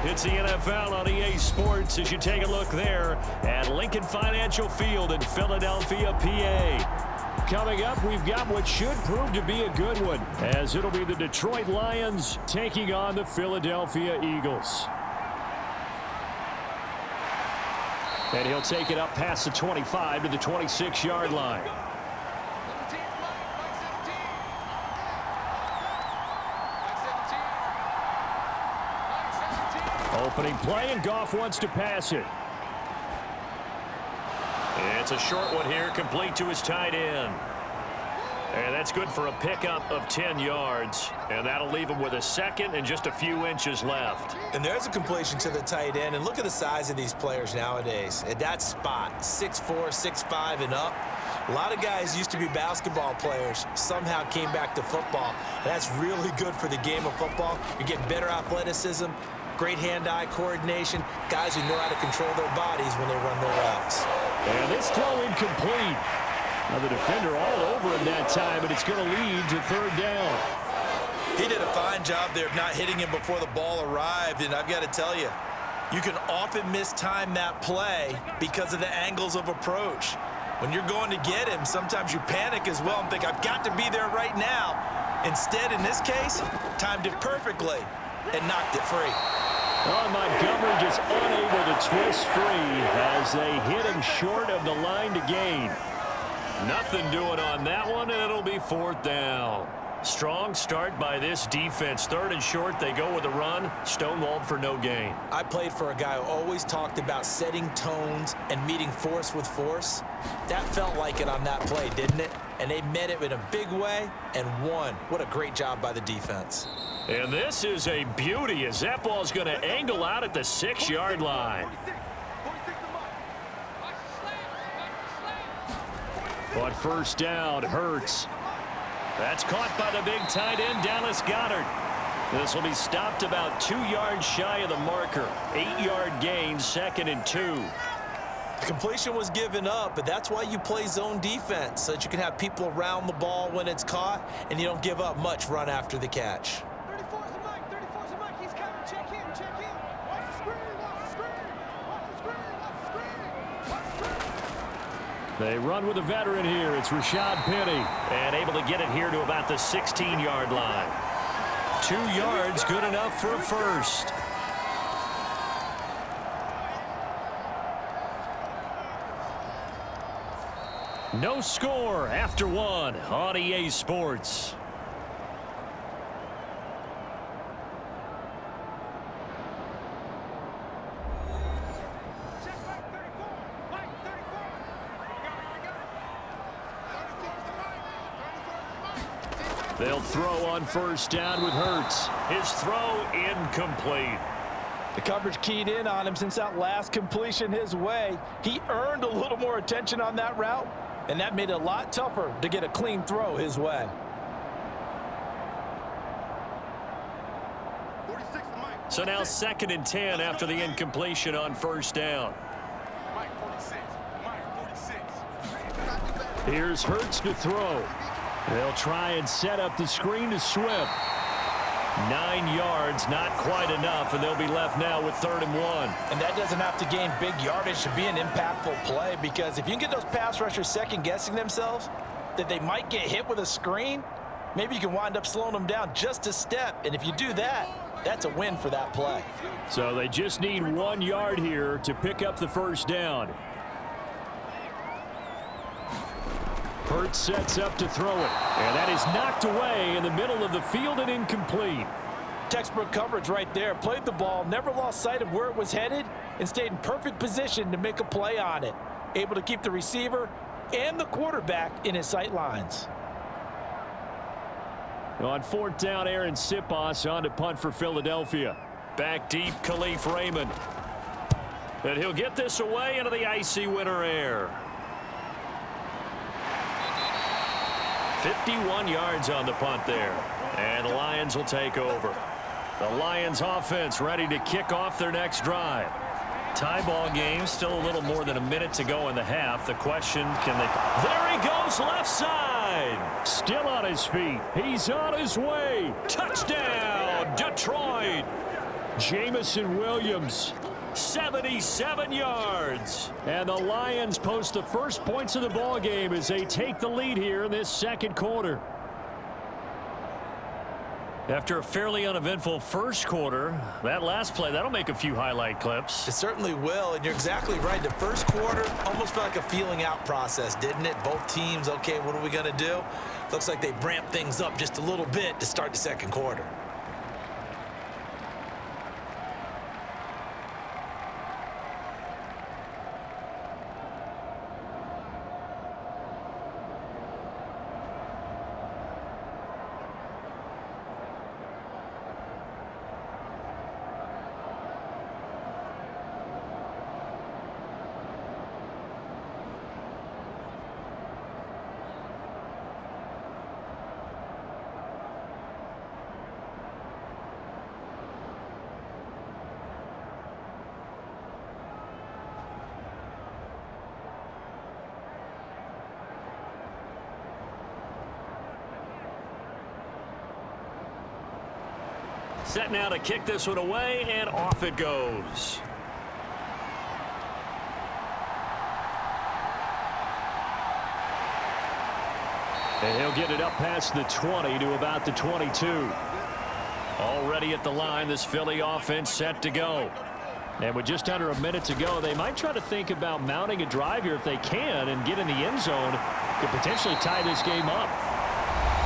It's the NFL on EA Sports as you take a look there at Lincoln Financial Field in Philadelphia, PA. Coming up, we've got what should prove to be a good one, as it'll be the Detroit Lions taking on the Philadelphia Eagles. And he'll take it up past the 25 to the 26-yard line. Opening play, and Goff wants to pass it. It's a short one here, complete to his tight end. And that's good for a pickup of 10 yards. And that'll leave him with a second and just a few inches left. And there's a completion to the tight end. And look at the size of these players nowadays. At that spot, 6'4", 6'5", and up. A lot of guys used to be basketball players, somehow came back to football. And that's really good for the game of football. You get better athleticism, great hand-eye coordination, guys who know how to control their bodies when they run their routes. And this throw incomplete. Now the defender all over him that time, but it's going to lead to third down. He did a fine job there of not hitting him before the ball arrived, and I've got to tell you, you can often mistime that play because of the angles of approach. When you're going to get him, sometimes you panic as well and think, I've got to be there right now. Instead, in this case, timed it perfectly and knocked it free. Oh, Montgomery just unable to twist free as they hit him short of the line to gain. Nothing doing on that one, and it'll be fourth down. Strong start by this defense. Third and short, they go with a run. Stonewalled for no gain. I played for a guy who always talked about setting tones and meeting force with force. That felt like it on that play, didn't it? And they met it in a big way and won. What a great job by the defense. And this is a beauty as that ball's going to angle out at the 6-yard line. But first down, Hurts. That's caught by the big tight end, Dallas Goedert. This will be stopped about 2 yards shy of the marker. 8-yard gain, 2nd and 2. The completion was given up, but that's why you play zone defense, so that you can have people around the ball when it's caught, and you don't give up much run after the catch. 34's the mic, 34's the mic. He's coming. Check in, check in. Watch the screen, watch the screen. Watch the screen, watch the screen. Watch the screen. They run with a veteran here. It's Rashad Penny. And able to get it here to about the 16-yard line. 2 yards, good enough for a first. No score after one on EA Sports. They'll throw on first down with Hurts. His throw incomplete. The coverage keyed in on him since that last completion his way. He earned a little more attention on that route, and that made it a lot tougher to get a clean throw his way. So now 2nd and 10 after the incompletion on first down. Here's Hurts to throw. They'll try and set up the screen to Swift. 9 yards, not quite enough, and they'll be left now with 3rd and 1. And that doesn't have to gain big yardage to be an impactful play, because if you can get those pass rushers second-guessing themselves that they might get hit with a screen, maybe you can wind up slowing them down just a step. And if you do that, that's a win for that play. So they just need 1 yard here to pick up the first down. Hurts sets up to throw it. And that is knocked away in the middle of the field and incomplete. Textbook coverage right there. Played the ball, never lost sight of where it was headed, and stayed in perfect position to make a play on it. Able to keep the receiver and the quarterback in his sight lines. On 4th down, Aaron Sipos on to punt for Philadelphia. Back deep, Khalif Raymond. And he'll get this away into the icy winter air. 51 yards on the punt there. And the Lions will take over. The Lions offense ready to kick off their next drive. Tie ball game, still a little more than a minute to go in the half. The question, can they... There he goes, left side. Still on his feet. He's on his way. Touchdown, Detroit. Jamison Williams, 77 yards. And the Lions post the first points of the ball game as they take the lead here in this second quarter. After a fairly uneventful first quarter, that last play, that'll make a few highlight clips. It certainly will, and you're exactly right. The first quarter almost felt like a feeling out process, didn't it? Both teams, okay, what are we going to do? Looks like they ramped things up just a little bit to start the second quarter. Set now to kick this one away, and off it goes. And he'll get it up past the 20 to about the 22. Already at the line, this Philly offense set to go. And with just under a minute to go, they might try to think about mounting a drive here if they can and get in the end zone to potentially tie this game up.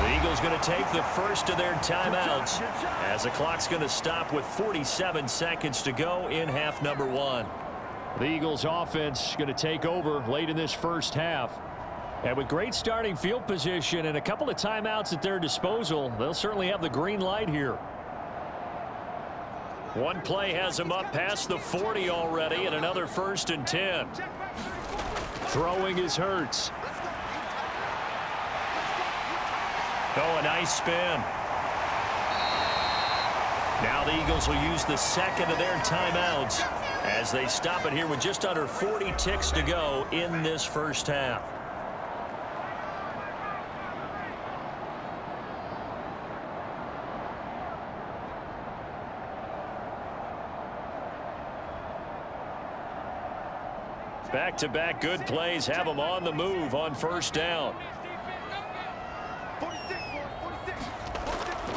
The Eagles going to take the first of their timeouts as the clock's going to stop with 47 seconds to go in half number one. The Eagles offense going to take over late in this first half. And with great starting field position and a couple of timeouts at their disposal, they'll certainly have the green light here. One play has them up past the 40 already, and another 1st and 10. Throwing is Hurts. Oh, a nice spin. Now the Eagles will use the second of their timeouts as they stop it here with just under 40 ticks to go in this first half. Back-to-back good plays have them on the move on first down.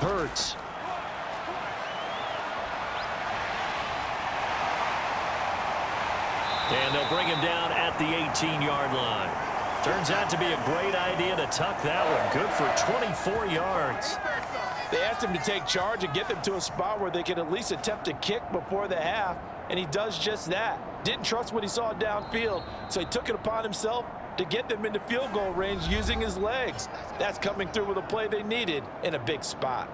Hurts. And they'll bring him down at the 18-yard line. Turns out to be a great idea to tuck that one. Good for 24 yards. They asked him to take charge and get them to a spot where they could at least attempt to kick before the half, and he does just that. Didn't trust what he saw downfield, so he took it upon himself to get them into field goal range using his legs. That's coming through with a play they needed in a big spot.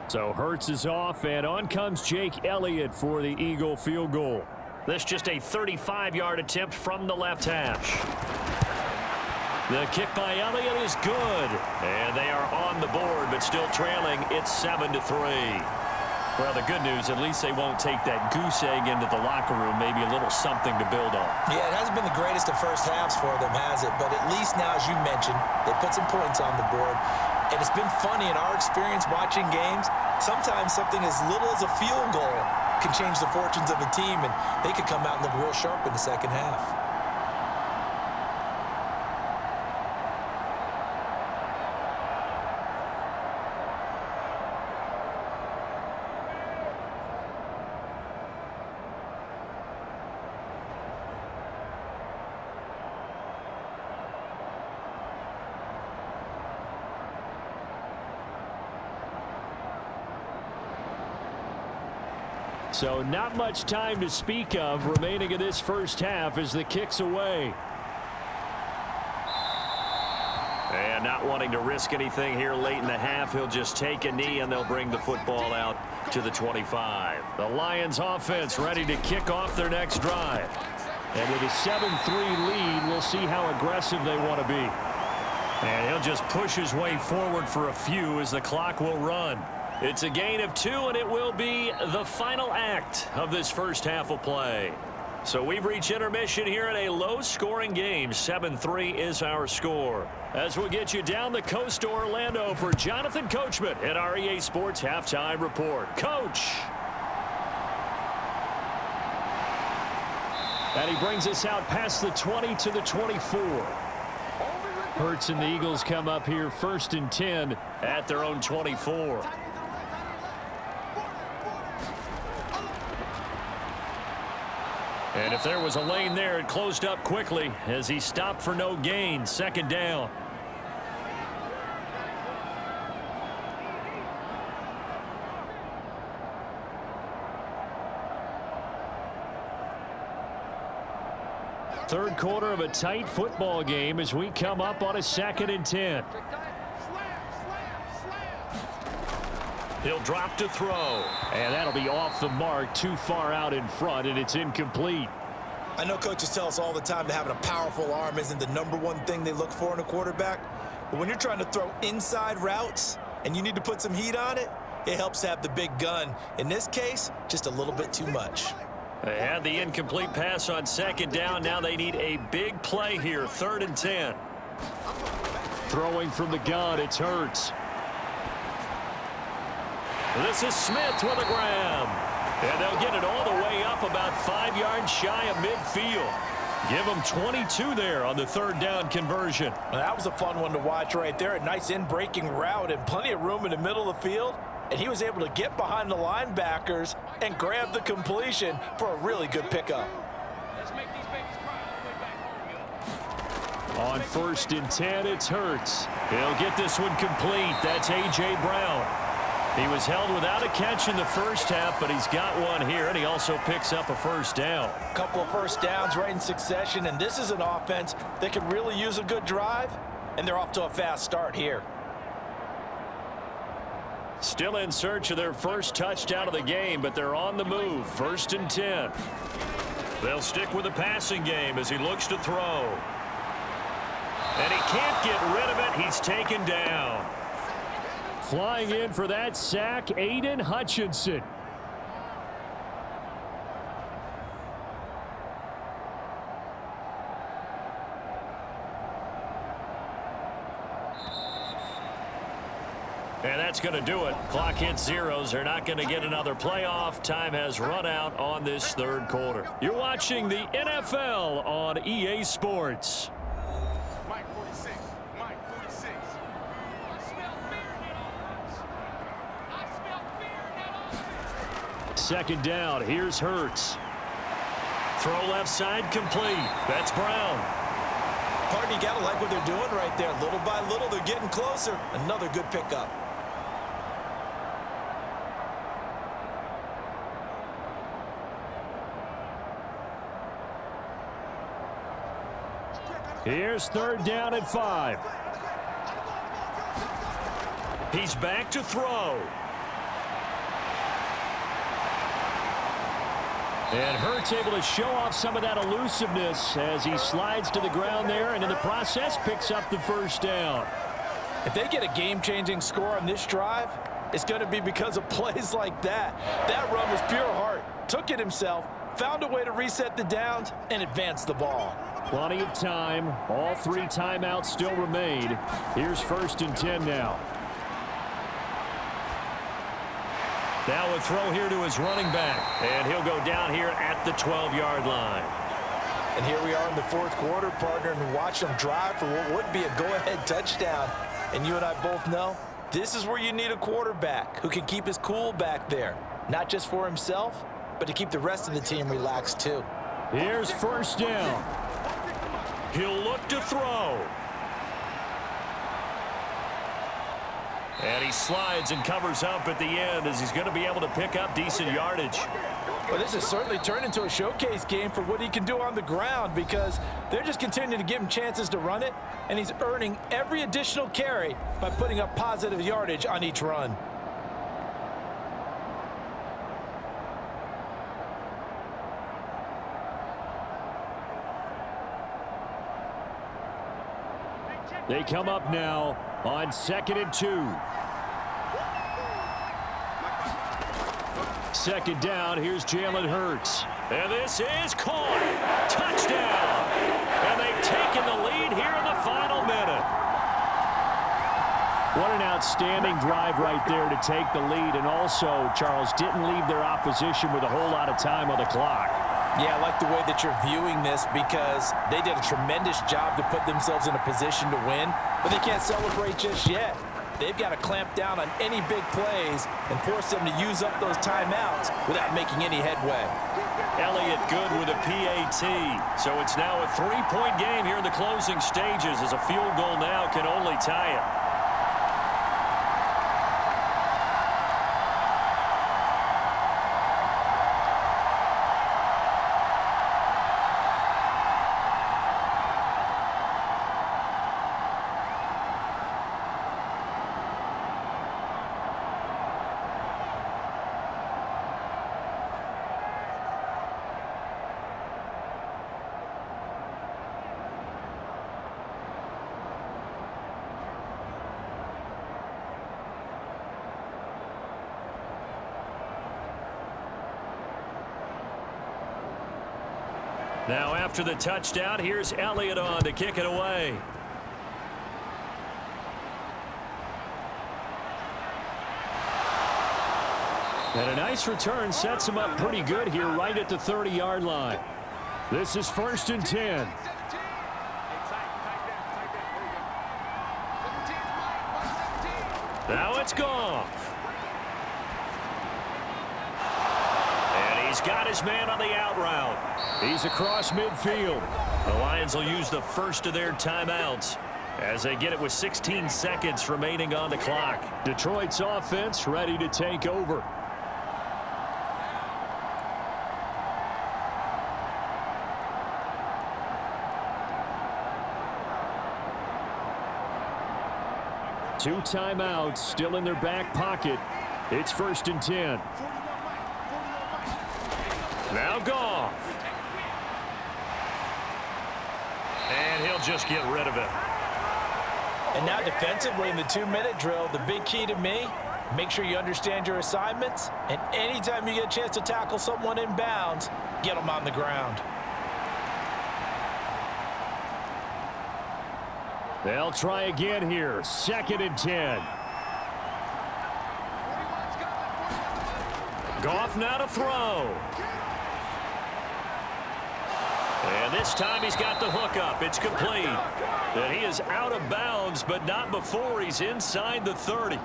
So Hurts is off, and on comes Jake Elliott for the Eagle field goal. This just a 35-yard attempt from the left hash. The kick by Elliott is good, and they are on the board, but still trailing. It's 7-3. Well, the good news, at least they won't take that goose egg into the locker room. Maybe a little something to build on. Yeah, it hasn't been the greatest of first halves for them, has it? But at least now, as you mentioned, they put some points on the board. And it's been funny in our experience watching games. Sometimes something as little as a field goal can change the fortunes of a team, and they could come out and look real sharp in the second half. So not much time to speak of remaining in this first half as the kick's away. And not wanting to risk anything here late in the half, he'll just take a knee and they'll bring the football out to the 25. The Lions offense ready to kick off their next drive. And with a 7-3 lead, we'll see how aggressive they want to be. And he'll just push his way forward for a few as the clock will run. It's a gain of 2, and it will be the final act of this first half of play. So we've reached intermission here in a low-scoring game. 7-3 is our score. As we'll get you down the coast to Orlando for Jonathan Coachman at our EA Sports Halftime Report. Coach! And he brings us out past the 20 to the 24. Hurts and the Eagles come up here 1st and 10 at their own 24. And if there was a lane there, it closed up quickly as he stopped for no gain. 2nd down. Third quarter of a tight football game as we come up on a 2nd and 10. He'll drop to throw. And that'll be off the mark, too far out in front, and it's incomplete. I know coaches tell us all the time that having a powerful arm isn't the #1 thing they look for in a quarterback. But when you're trying to throw inside routes and you need to put some heat on it, it helps to have the big gun. In this case, just a little bit too much. They had the incomplete pass on 2nd down. Now they need a big play here, 3rd and 10. Throwing from the gun, it's Hurts. This is Smith with a grab. And they'll get it all the way up about 5 yards shy of midfield. Give them 22 there on the 3rd down conversion. Well, that was a fun one to watch right there. A nice in-breaking route and plenty of room in the middle of the field. And he was able to get behind the linebackers and grab the completion for a really good pickup. On 1st and 10, it's Hurts. He'll get this one complete. That's A.J. Brown. He was held without a catch in the first half, but he's got one here, and he also picks up a 1st down. A couple of 1st downs right in succession, and this is an offense that could really use a good drive, and they're off to a fast start here. Still in search of their first touchdown of the game, but they're on the move. 1st and 10. They'll stick with the passing game as he looks to throw. And he can't get rid of it. He's taken down. Flying in for that sack, Aiden Hutchinson. And that's going to do it. Clock hits zeros. They're not going to get another playoff. Time has run out on this 3rd quarter. You're watching the NFL on EA Sports. Mike 46. Mike 46. I smell fear in that offense. I smell fear in that offense. 2nd down. Here's Hurts. Throw left side complete. That's Brown. Partner, you got to like what they're doing right there. Little by little, they're getting closer. Another good pickup. Here's 3rd down and 5. He's back to throw. And Hurts able to show off some of that elusiveness as he slides to the ground there, and in the process picks up the 1st down. If they get a game-changing score on this drive, it's going to be because of plays like that. That run was pure heart. Took it himself, found a way to reset the downs, and advance the ball. Plenty of time. All 3 timeouts still remain. Here's 1st and 10 now. Now a throw here to his running back. And he'll go down here at the 12-yard line. And here we are in the 4th quarter, partner, and watch them drive for what would be a go-ahead touchdown. And you and I both know this is where you need a quarterback who can keep his cool back there. Not just for himself, but to keep the rest of the team relaxed too. Here's 1st down. He'll look to throw. And he slides and covers up at the end as he's going to be able to pick up decent yardage. Well, this has certainly turned into a showcase game for what he can do on the ground because they're just continuing to give him chances to run it, and he's earning every additional carry by putting up positive yardage on each run. They come up now on 2nd and 2. second down. Here's Jalen Hurts. And this is caught. Touchdown. And they've taken the lead here in the final minute. What an outstanding drive right there to take the lead. And also, Charles, didn't leave their opposition with a whole lot of time on the clock. Yeah, I like the way that you're viewing this because they did a tremendous job to put themselves in a position to win, but they can't celebrate just yet. They've got to clamp down on any big plays and force them to use up those timeouts without making any headway. Elliott good with a PAT. So it's now a 3-point game here in the closing stages as a field goal now can only tie it. Now after the touchdown, here's Elliott on to kick it away. And a nice return sets him up pretty good here right at the 30-yard line. This is 1st and 10. Now it's Goff. And he's got his man on the out route. He's across midfield. The Lions will use the first of their timeouts as they get it with 16 seconds remaining on the clock. Detroit's offense ready to take over. Two timeouts still in their back pocket. It's 1st and 10. Now Goff. And he'll just get rid of it. And now defensively in the 2-minute drill, the big key to me, make sure you understand your assignments. And anytime you get a chance to tackle someone in bounds, get them on the ground. They'll try again here. 2nd and 10. Goff now to throw. And this time he's got the hook up. It's complete. And he is out of bounds, but not before he's inside the 30.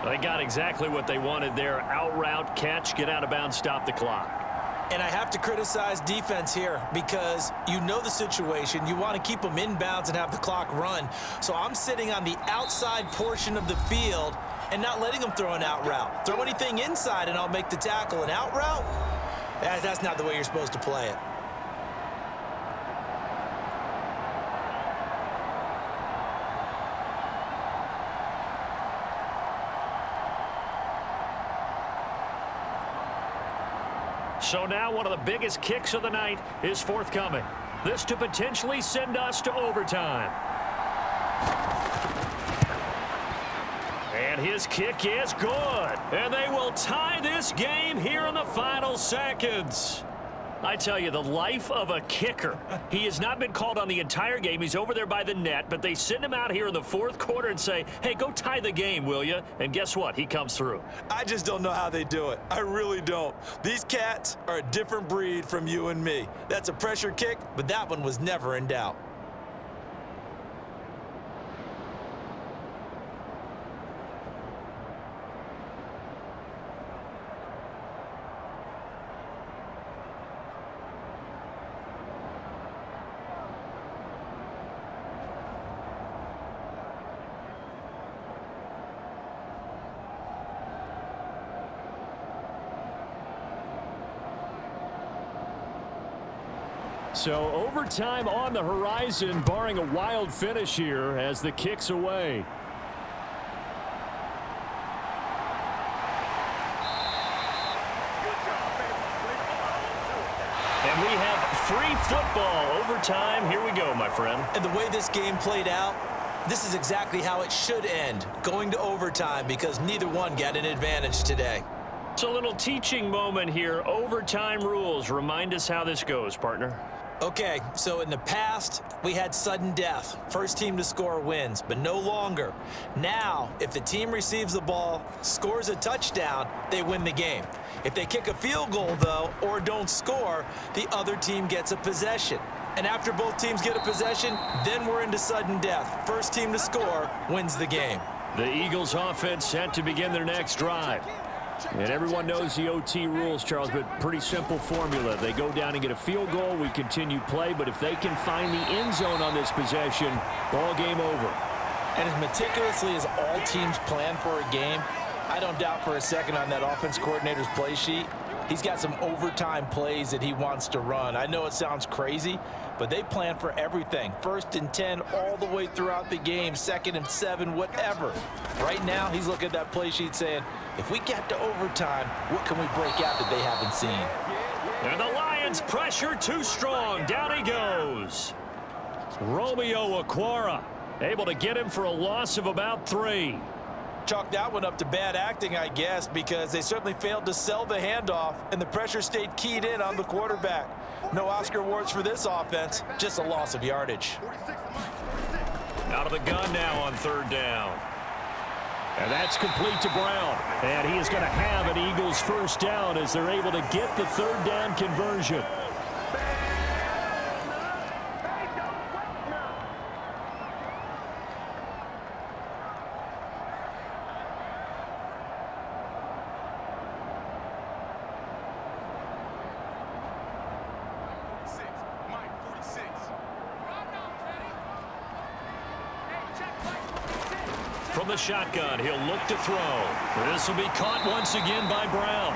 They got exactly what they wanted there. Out route, catch, get out of bounds, stop the clock. And I have to criticize defense here because you know the situation. You want to keep them inbounds and have the clock run. So I'm sitting on the outside portion of the field and not letting them throw an out route. Throw anything inside and I'll make the tackle. An out route? That's not the way you're supposed to play it. So now one of the biggest kicks of the night is forthcoming. This to potentially send us to overtime. And his kick is good. And they will tie this game here in the final seconds. I tell you, the life of a kicker. He has not been called on the entire game. He's over there by the net, but they send him out here in the 4th quarter and say, hey, go tie the game, will you? And guess what? He comes through. I just don't know how they do it. I really don't. These cats are a different breed from you and me. That's a pressure kick, but that one was never in doubt. So overtime on the horizon, barring a wild finish here as the kick's away. And we have free football overtime. Here we go, my friend. And the way this game played out, this is exactly how it should end, going to overtime because neither one got an advantage today. It's a little teaching moment here. Overtime rules. Remind us how this goes, partner. Okay, so in the past, we had sudden death. First team to score wins, but no longer. Now, if the team receives the ball, scores a touchdown, they win the game. If they kick a field goal, though, or don't score, the other team gets a possession. And after both teams get a possession, then we're into sudden death. First team to score wins the game. The Eagles offense set to begin their next drive. And everyone knows the OT rules, Charles, but pretty simple formula. They go down and get a field goal, we continue play, but if they can find the end zone on this possession, ball game over. And as meticulously as all teams plan for a game, I don't doubt for a second on that offense coordinator's play sheet, he's got some overtime plays that he wants to run. I know it sounds crazy, but they plan for everything. 1st and 10 all the way throughout the game, 2nd and 7, whatever. Right now, he's looking at that play sheet saying, if we get to overtime, what can we break out that they haven't seen? And the Lions pressure too strong. Down he goes. Romeo Okwara able to get him for a loss of about 3. Chalk that one up to bad acting, I guess, because they certainly failed to sell the handoff, and the pressure stayed keyed in on the quarterback. No Oscar awards for this offense, just a loss of yardage. Out of the gun now on 3rd down. And that's complete to Brown. And he is going to have an Eagles first down as they're able to get the 3rd down conversion. From the shotgun, he'll look to throw. This will be caught once again by Brown.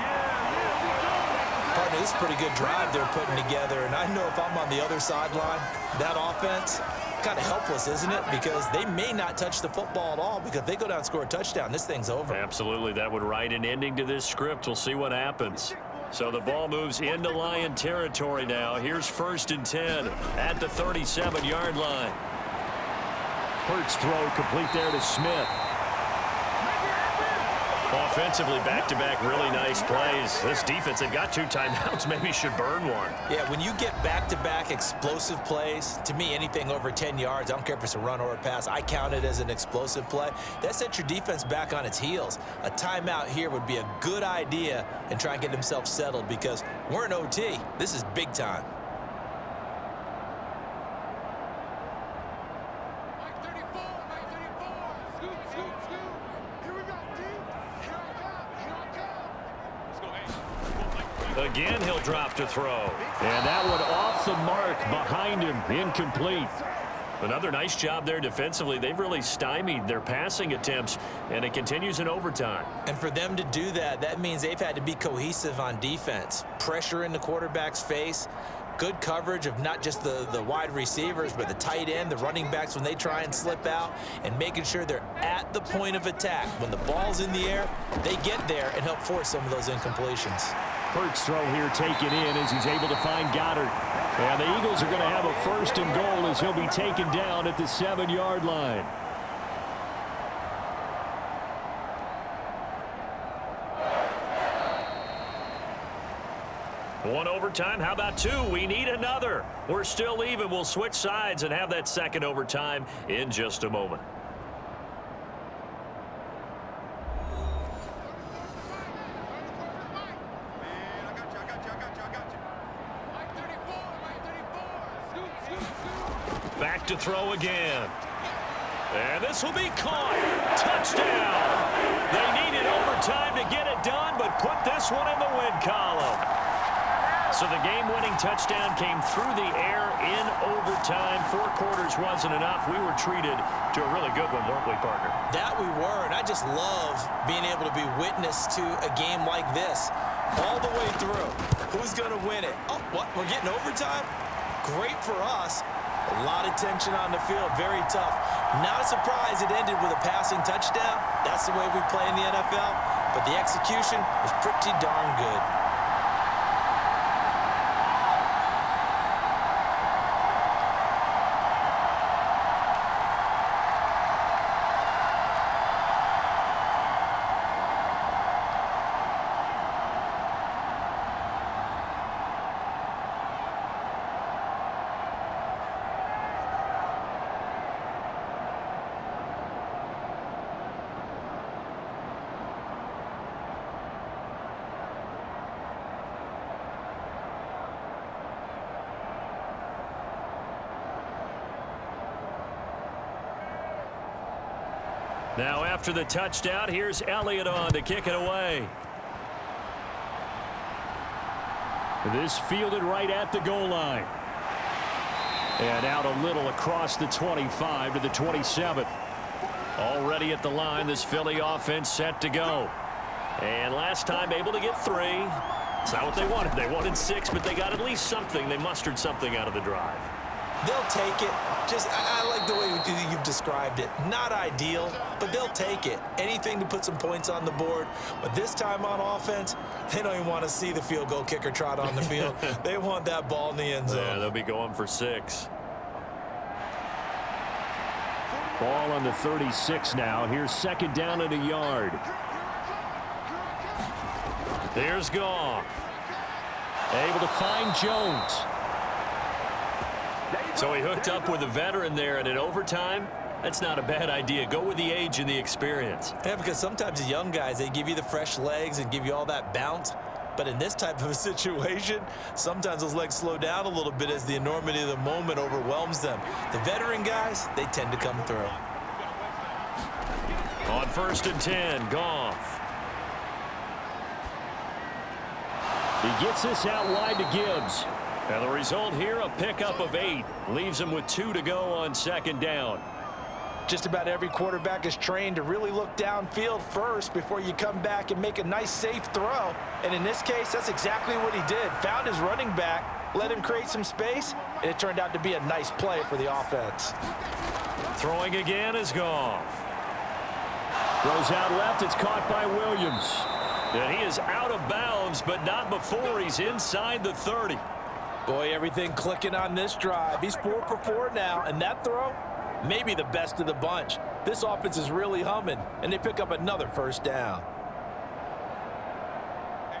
Partner, this is a pretty good drive they're putting together, and I know if I'm on the other sideline, that offense, kind of helpless, isn't it? Because they may not touch the football at all, because if they go down and score a touchdown, this thing's over. Absolutely, that would write an ending to this script. We'll see what happens. So the ball moves into Lion territory now. Here's 1st and 10 at the 37-yard line. Hurts throw complete there to Smith. Offensively, back-to-back really nice plays. This defense, they've got 2 timeouts, maybe should burn one. Yeah, when you get back-to-back explosive plays, to me, anything over 10 yards, I don't care if it's a run or a pass, I count it as an explosive play. That sets your defense back on its heels. A timeout here would be a good idea and try and get themselves settled because we're in OT. This is big time. Again, he'll drop to throw. And that one off the mark behind him, incomplete. Another nice job there defensively. They've really stymied their passing attempts, and it continues in overtime. And for them to do that, that means they've had to be cohesive on defense. Pressure in the quarterback's face. Good coverage of not just the wide receivers, but the tight end, the running backs when they try and slip out, and making sure they're at the point of attack. When the ball's in the air, they get there and help force some of those incompletions. Hurts throw here taken in as he's able to find Goddard. And the Eagles are going to have a 1st and goal as he'll be taken down at the 7-yard line. One overtime. How about 2? We need another. We're still even. We'll switch sides and have that 2nd overtime in just a moment. Back to throw again. And this will be caught. Touchdown. They needed overtime to get it done, but put this one in the win column. So the game-winning touchdown came through the air in overtime. 4 quarters wasn't enough. We were treated to a really good one, weren't we, partner? That we were, and I just love being able to be witness to a game like this all the way through. Who's going to win it? Oh, what? We're getting overtime? Great for us. A lot of tension on the field, very tough. Not a surprise it ended with a passing touchdown. That's the way we play in the NFL. But the execution was pretty darn good. Now after the touchdown, here's Elliott on to kick it away. This fielded right at the goal line. And out a little across the 25 to the 27. Already at the line, this Philly offense set to go. And last time able to get 3. It's not what they wanted. They wanted 6, but they got at least something. They mustered something out of the drive. They'll take it. I like the way you've described it. Not ideal, but they'll take it. Anything to put some points on the board. But this time on offense, they don't even want to see the field goal kicker trot on the field. They want that ball in the end zone. Yeah, they'll be going for 6. Ball on the 36 now. Here's second down and a yard. There's Goff. Able to find Jones. So he hooked up with a veteran there, and in overtime, that's not a bad idea. Go with the age and the experience. Yeah, because sometimes the young guys, they give you the fresh legs and give you all that bounce. But in this type of a situation, sometimes those legs slow down a little bit as the enormity of the moment overwhelms them. The veteran guys, they tend to come through. On 1st and 10, Goff. He gets this out wide to Gibbs. And the result here, a pickup of 8. Leaves him with 2 to go on second down. Just about every quarterback is trained to really look downfield first before you come back and make a nice, safe throw. And in this case, that's exactly what he did. Found his running back, let him create some space, and it turned out to be a nice play for the offense. Throwing again is Goff. Throws out left. It's caught by Williams. And he is out of bounds, but not before he's inside the 30. Boy, everything clicking on this drive. He's 4 for 4 now, and that throw, maybe the best of the bunch. This offense is really humming, and they pick up another first down.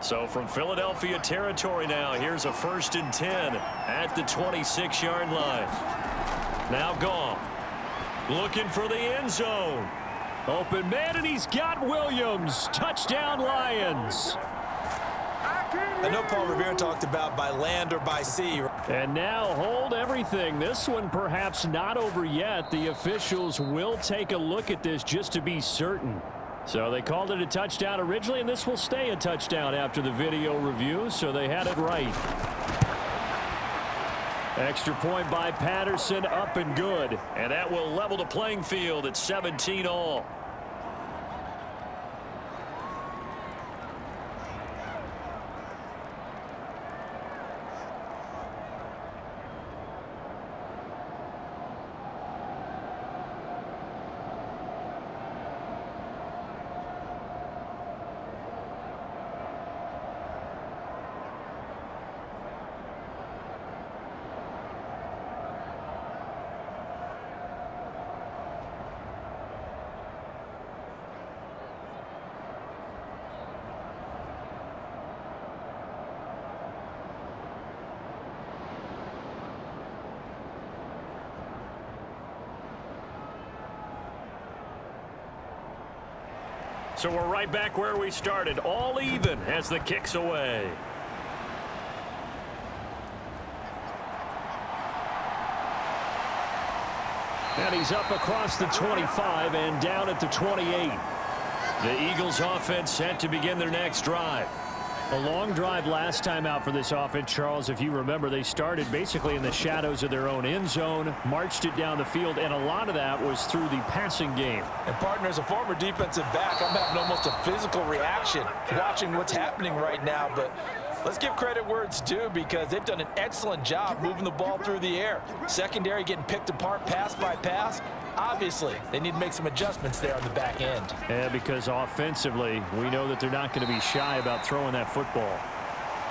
So from Philadelphia territory now, here's a 1st and 10 at the 26-yard line. Now Goff looking for the end zone. Open man, and he's got Williams. Touchdown, Lions. I know Paul Revere talked about by land or by sea. And now hold everything. This one perhaps not over yet. The officials will take a look at this just to be certain. So they called it a touchdown originally, and this will stay a touchdown after the video review, so they had it right. Extra point by Patterson, up and good. And that will level the playing field at 17 all. So we're right back where we started, all even as the kick's away. And he's up across the 25 and down at the 28. The Eagles offense set to begin their next drive. A long drive last time out for this offense, Charles. If you remember, they started basically in the shadows of their own end zone, marched it down the field, and a lot of that was through the passing game. And, partner, as a former defensive back, I'm having almost a physical reaction watching what's happening right now. But let's give credit where it's due, because they've done an excellent job moving the ball through the air. Secondary getting picked apart pass by pass. Obviously, they need to make some adjustments there on the back end. Yeah, because offensively, we know that they're not going to be shy about throwing that football.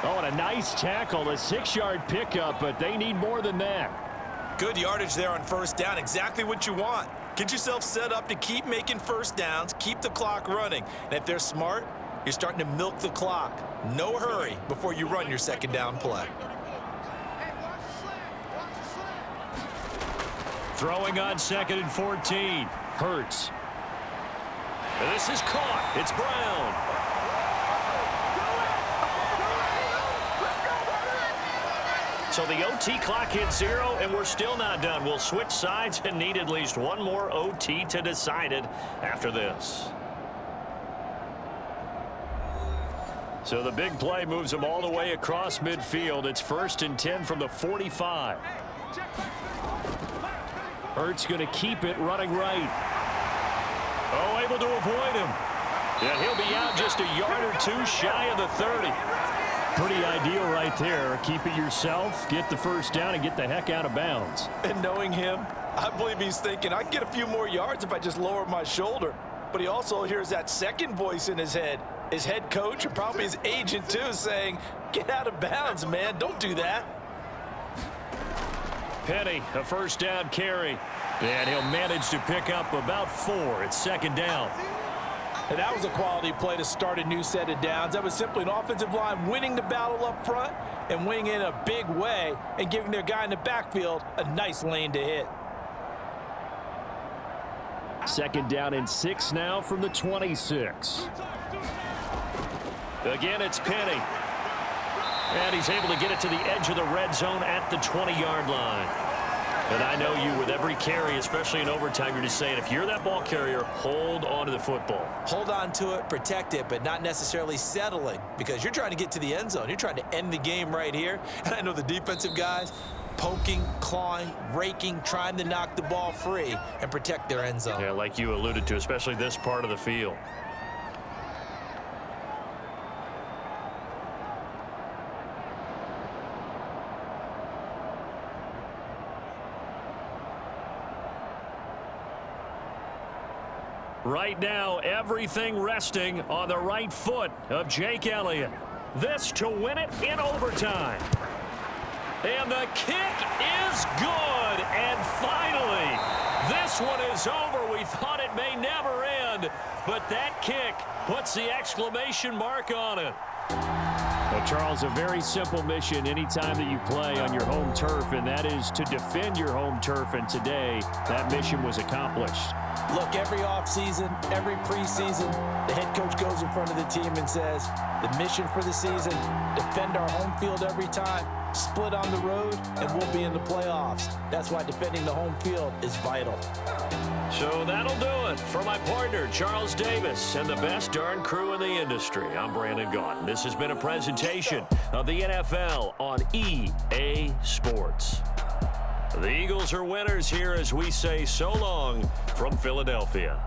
Oh, and a nice tackle, a 6-yard pickup, but they need more than that. Good yardage there on first down, exactly what you want. Get yourself set up to keep making first downs, keep the clock running. And if they're smart, you're starting to milk the clock. No hurry before you run your second down play. Throwing on 2nd and 14. Hurts. And this is caught. It's Brown. So the OT clock hits 0, and we're still not done. We'll switch sides and need at least one more OT to decide it after this. So the big play moves them all the way across midfield. It's 1st and 10 from the 45. Hurts going to keep it running right. Oh, able to avoid him. And he'll be out just a yard or two shy of the 30. Pretty ideal right there. Keep it yourself, get the first down, and get the heck out of bounds. And knowing him, I believe he's thinking, I can get a few more yards if I just lower my shoulder. But he also hears that second voice in his head. His head coach and probably his agent, too, saying, get out of bounds, man. Don't do that. Penny, a first down carry. And he'll manage to pick up about 4. It's 2nd down. And that was a quality play to start a new set of downs. That was simply an offensive line winning the battle up front and winning in a big way and giving their guy in the backfield a nice lane to hit. 2nd down and 6 now from the 26. Again, it's Penny. And he's able to get it to the edge of the red zone at the 20-yard line. And I know you, with every carry, especially in overtime, you're just saying, if you're that ball carrier, hold on to the football. Hold on to it, protect it, but not necessarily settling, because you're trying to get to the end zone. You're trying to end the game right here. And I know the defensive guys poking, clawing, raking, trying to knock the ball free and protect their end zone. Yeah, like you alluded to, especially this part of the field. Right now, everything resting on the right foot of Jake Elliott. This to win it in overtime. And the kick is good. And finally, this one is over. We thought it may never end, but that kick puts the exclamation mark on it. Well, Charles, a very simple mission anytime that you play on your home turf, and that is to defend your home turf. And today, that mission was accomplished. Look, every offseason, every preseason, the head coach goes in front of the team and says, the mission for the season, defend our home field every time, split on the road, and we'll be in the playoffs. That's why defending the home field is vital. So that'll do it for my partner, Charles Davis, and the best darn crew in the industry. I'm Brandon Gaudin. This has been a presentation of the NFL on EA Sports. The Eagles are winners here as we say so long from Philadelphia.